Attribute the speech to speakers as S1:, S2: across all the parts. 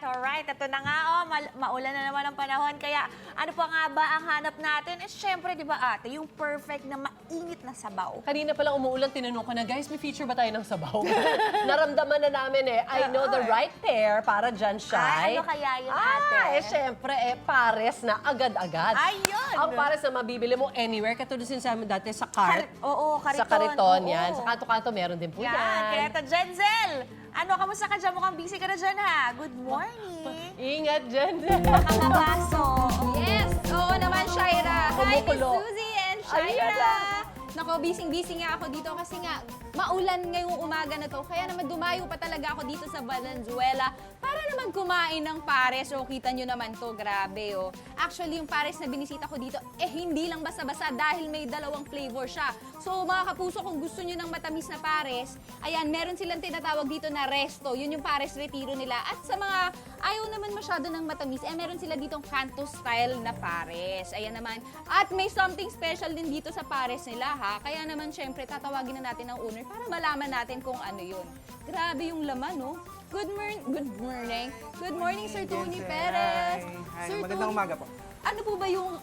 S1: alright. Ito na nga, maulan na naman ang panahon. Kaya ano pa nga ba ang hanap natin? Siyempre, di ba ate, yung perfect na mainit na sabaw.
S2: Kanina pa lang umuulan, tinanong ko na, guys, may feature ba tayo ng sabaw? Naramdaman na namin I know the right pair para dyan, Shai.
S1: Ano kaya yun, ate?
S2: Siyempre, pares na agad-agad.
S1: Ayun!
S2: Ang pares na mabibili mo anywhere, katulad sin sa amin dati sa cart.
S1: Oo, kariton.
S2: Sa kariton,
S1: Oo.
S2: yan. Sa kanto-kanto, meron din po yan.
S1: Kaya ito, Jenzel! Ano, kamusta ka dyan? Mukhang busy ka na dyan, ha? Good morning!
S2: Ingat dyan.
S1: Nakakabaso.
S3: Yes! Oo naman, Shaira. Hi, Miss
S2: Kumukulo.
S3: Suzy and
S2: Ayan
S3: Shaira.
S2: na.
S3: Nako, busy nga ako dito kasi nga maulan ngayong umaga na to. Kaya naman dumayo pa talaga ako dito sa Valenzuela para naman kumain ng pares. So, kita nyo naman to, grabe oh. Actually, yung pares na binisita ko dito, hindi lang basta-basta dahil may dalawang flavor siya. So, mga kapuso, kung gusto nyo ng matamis na pares, ayan, meron silang tinatawag dito na resto. Yun yung pares retiro nila. At sa mga ayaw naman masyado ng matamis, meron sila ditong kanto style na pares. Ayan naman. At may something special din dito sa pares nila, ha? Kaya naman, syempre, tatawagin na natin ang owner para malaman natin kung ano yun. Grabe yung laman, no? Good morning. Good morning, Sir Tony Perez.
S4: Hi.
S3: Sir
S4: Magandang
S3: Tony,
S4: umaga po.
S3: ano po ba yung,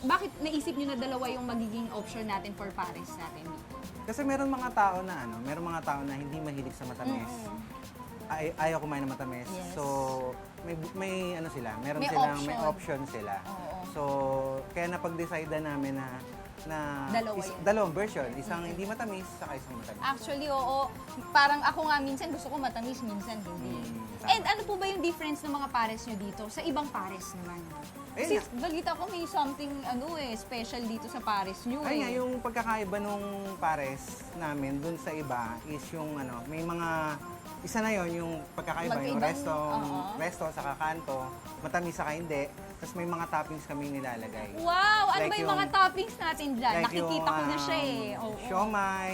S3: bakit naisip nyo na dalawa yung magiging option natin for pares natin dito?
S4: Kasi meron mga tao na hindi mahilig sa matamis. Ayaw kumain ng matamis.
S3: Yes.
S4: So, may ano sila,
S3: May
S4: may
S3: option.
S4: option sila.
S3: Oo.
S4: So, kaya napag-decide namin na
S3: Dalawa yun.
S4: dalawang version, isang hindi matamis, saka isang matamis.
S3: Actually, oo. Parang ako nga minsan gusto ko matamis, minsan hindi.
S4: tama.
S3: And ano po ba yung difference ng mga pares nyo dito sa ibang pares naman? Kasi
S4: Ayun
S3: balita ko may something special dito sa pares nyo
S4: Ay nga, yung pagkakaiba nung pares namin dun sa iba is yung may mga isa na yon yung pagkakaiba, yung
S3: Magkaibang-
S4: resto sa kanto, matamis saka hindi. Tapos may mga toppings kami nilalagay.
S3: Wow! Ano
S4: Like
S3: ba yung
S4: yung-
S3: mga toppings natin dyan?
S4: Like
S3: Nakikita ko na siya Oo.
S4: Siomay,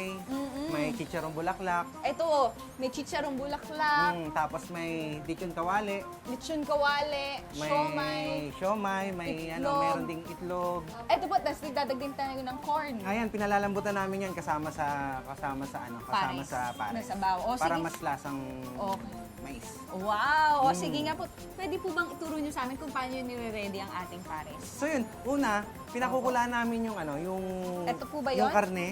S4: may chicharong bulaklak,
S3: Ito, may chicharong bulaklak,
S4: tapos may lechon kawali,
S3: lechon kawale, siomay.
S4: siomay, may
S3: itlog.
S4: meron ding itlog.
S3: Ito po, tapos nagdadagdag tayo ng corn.
S4: Ayan, pinalalambutan namin yan kasama sa
S3: Pares.
S4: pares.
S3: Na sabaw. O,
S4: Para
S3: sige.
S4: mas lasang
S3: Okay.
S4: mais.
S3: Wow! O sige nga po, pwede po bang ituro nyo sa amin kung paano nyo nire-ready ang ating pares?
S4: So yun, una, pinakukulaan namin yung
S3: Ito po ba
S4: yung
S3: yun?
S4: karne.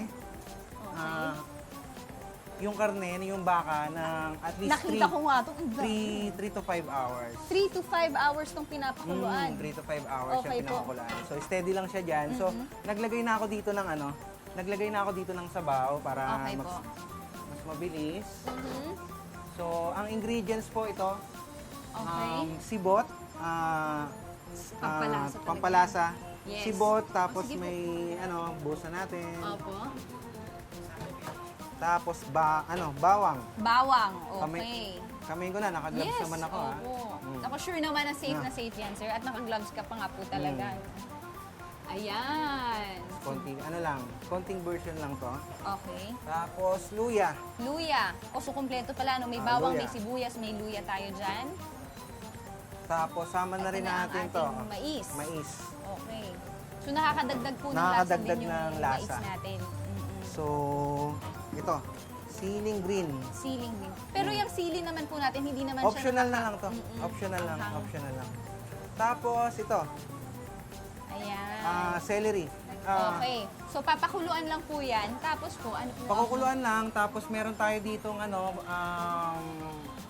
S4: Yung karne, yung baka ng at least
S3: Nakita ko nga ito.
S4: 3 to 5 hours.
S3: 3 to 5 hours tong pinapakuluan.
S4: 3 to 5 hours
S3: Okay
S4: yung
S3: po.
S4: pinakukulaan. So steady lang siya dyan. So naglagay na ako dito ng sabaw para
S3: Okay
S4: mas,
S3: po.
S4: mas mabilis. So ang ingredients po ito,
S3: Okay.
S4: sibot,
S3: Pampalasa talaga.
S4: pampalasa,
S3: Yes.
S4: sibot, tapos
S3: sige po.
S4: may busa natin.
S3: Opo.
S4: Tapos bawang.
S3: Bawang. Okay.
S4: Kami ko na, naka-gloves
S3: Yes.
S4: naman ako.
S3: Opo. Ako sure naman na safe yan, sir. At naka-gloves ka pa nga po talaga. Ayan.
S4: Konting version lang to.
S3: Okay.
S4: Tapos luya.
S3: Luya. O, so kompleto pala, no? May bawang,
S4: luya.
S3: may sibuyas, may luya tayo dyan.
S4: Tapos sama na
S3: Ito
S4: rin
S3: na ang
S4: natin to.
S3: ating mais.
S4: Mais.
S3: Okay. So, nakakadagdag po ng lasa
S4: Nakakadagdag
S3: din yung
S4: ng
S3: mais
S4: lasa.
S3: natin.
S4: So, ito. Siling green.
S3: Siling din. Pero yung sili naman po natin, hindi naman
S4: Optional
S3: siya
S4: na lang to. Optional lang.
S3: nakaka-
S4: Optional lang. Tapos ito.
S3: Ayan.
S4: Celery.
S3: Okay. So, papakuluan lang po yan. Tapos po, ano po?
S4: Pakukuluan lang. Tapos meron tayo ditong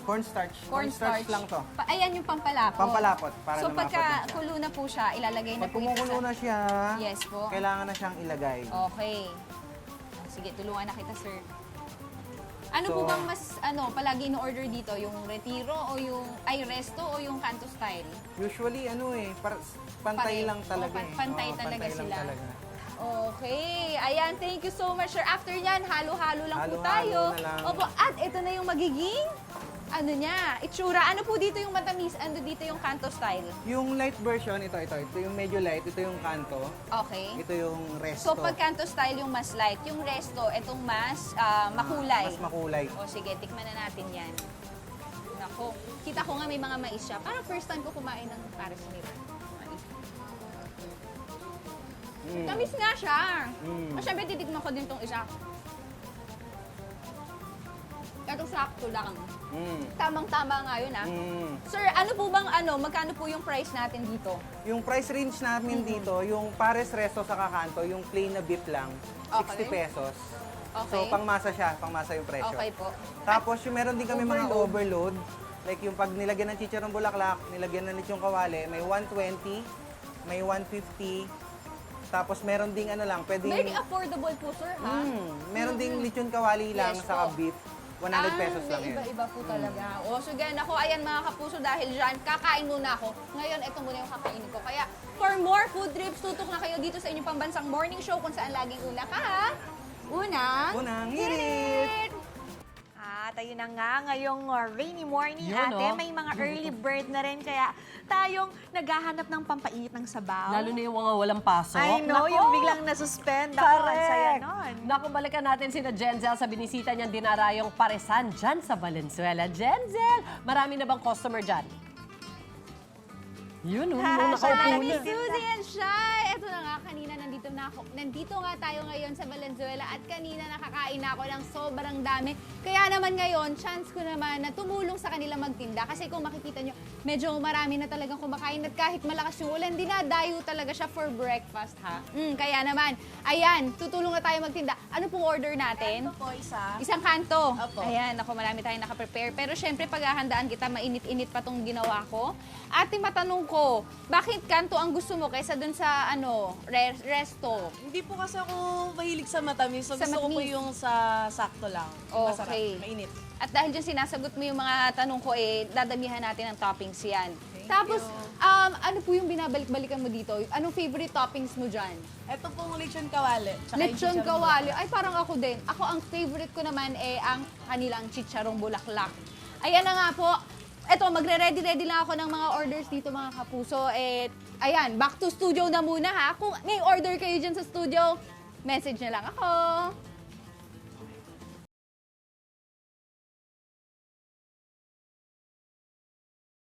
S4: cornstarch.
S3: Cornstarch.
S4: lang to.
S3: Ayan yung pampalapot.
S4: Pampalapot, para
S3: so,
S4: na
S3: pagka
S4: mapag- siya.
S3: kulo na po siya, ilalagay na
S4: Pag
S3: po ito
S4: kumukulo na siya,
S3: Yes po.
S4: kailangan na siyang ilagay.
S3: Okay. Sige, tulungan na kita, sir. Ano po
S4: So-
S3: bang mas, palagi in-order dito? Yung retiro o yung, resto o yung kanto style?
S4: Usually, pantay
S3: Pare-
S4: lang talaga
S3: oh,
S4: eh.
S3: pantay
S4: Oo,
S3: talaga
S4: pantay lang
S3: sila.
S4: talaga.
S3: Okay. Ayan, thank you so much, sir. After yan, halo-halo lang po
S4: Halo-halo
S3: tayo.
S4: na lang.
S3: Opo, at ito na yung magiging, itsura. Ano po dito yung matamis? Ano dito yung kanto style?
S4: Yung light version, ito yung medyo light, ito yung kanto,
S3: Okay.
S4: ito yung resto.
S3: So, pag kanto style yung mas light, yung resto, itong mas makulay.
S4: Mas makulay.
S3: O sige, tikman na natin yan. Nako, kita ko nga may mga mais siya. Parang first time ko kumain ng pares nito. Mais. Tamis nga siya. O syempre, titikman ko din tong isa. Ito saktong-sakto lang.
S4: Mm.
S3: Tamang-tama nga yun, ah.
S4: Mm.
S3: Sir, ano po bang magkano po yung price natin dito?
S4: Yung price range namin dito, yung pares resto sa kakanto, yung plain na beef lang, 60
S3: Okay.
S4: pesos.
S3: Okay.
S4: So, pangmasa siya, pangmasa yung presyo.
S3: Okay po.
S4: Tapos, yung meron din kami mga overload. Like yung pag nilagyan ng chicharong bulaklak, nilagyan ng lechong kawali, may 120, may 150. Tapos meron ding ano lang, pwedeng...
S3: Very affordable po, sir, ha?
S4: meron ding lechon kawali lang
S3: Yes
S4: sa
S3: po.
S4: beef. 100 pesos lang
S3: may
S4: yun.
S3: iba-iba po talaga. O, so ganyan ako, ayan mga kapuso, dahil dyan, kakain muna ako. Ngayon, ito muna yung kakainin ko. Kaya, for more food trips, tutok na kayo dito sa inyong pambansang morning show kung saan laging una ka, ha?
S4: Unang hirit!
S1: At ayun na nga, ngayong rainy morning,
S2: Yun,
S1: ate,
S2: oh.
S1: may mga early bird na rin. Kaya tayong naghahanap ng pampainit ng sabaw.
S2: Lalo na yung mga walang pasok.
S1: I know,
S2: Nako!
S1: yung biglang nasuspend. Ako, ang saya nun.
S2: Naku, balikan natin sina Jenzel sa binisita niyang dinarayong paresan dyan sa Valenzuela. Jenzel, marami na bang customer dyan? Yun, nung nakaupo na.
S3: Suzy and Shai! Ito na nga, kanina nandito nga tayo ngayon sa Valenzuela at kanina nakakain na ako ng sobrang dami. Kaya naman ngayon, chance ko naman na tumulong sa kanila magtinda. Kasi kung makikita nyo, medyo marami na talagang kumakain at kahit malakas yung ulan, dinadayo talaga siya for breakfast, ha? Kaya naman, ayan, tutulong na tayo magtinda. Ano pong order natin?
S1: Ito po, isa.
S3: Isang kanto.
S1: Opo.
S3: Ayan, ako marami tayong nakaprepare. Pero syempre, paghahandaan kita, mainit-init pa tong ginawa ko. Ate, matanong ko, bakit kanto ang gusto mo kaysa dun sa resto?
S5: Hindi po kasi ako mahilig sa matamis. So
S3: Sa
S5: gusto ko po
S3: matamis.
S5: yung sa sakto lang. Yung masarap,
S3: Okay.
S5: mainit.
S3: At dahil dyan sinasagot mo yung mga tanong ko, dadamihan natin ng toppings yan.
S5: Thank
S3: Tapos,
S5: you.
S3: ano po yung binabalik-balikan mo dito? Anong favorite toppings mo dyan?
S5: Ito pong lechon kawali. tsaka yung
S3: Lechon
S5: chicharong
S3: kawali. Ay, parang ako din. Ako, ang favorite ko naman ang kanilang chicharong bulaklak. Ayan na nga po. Eto, magre-ready-ready lang ako ng mga orders dito, mga kapuso. Ayan, back to studio na muna, ha? Kung may order kayo dyan sa studio, message na lang ako.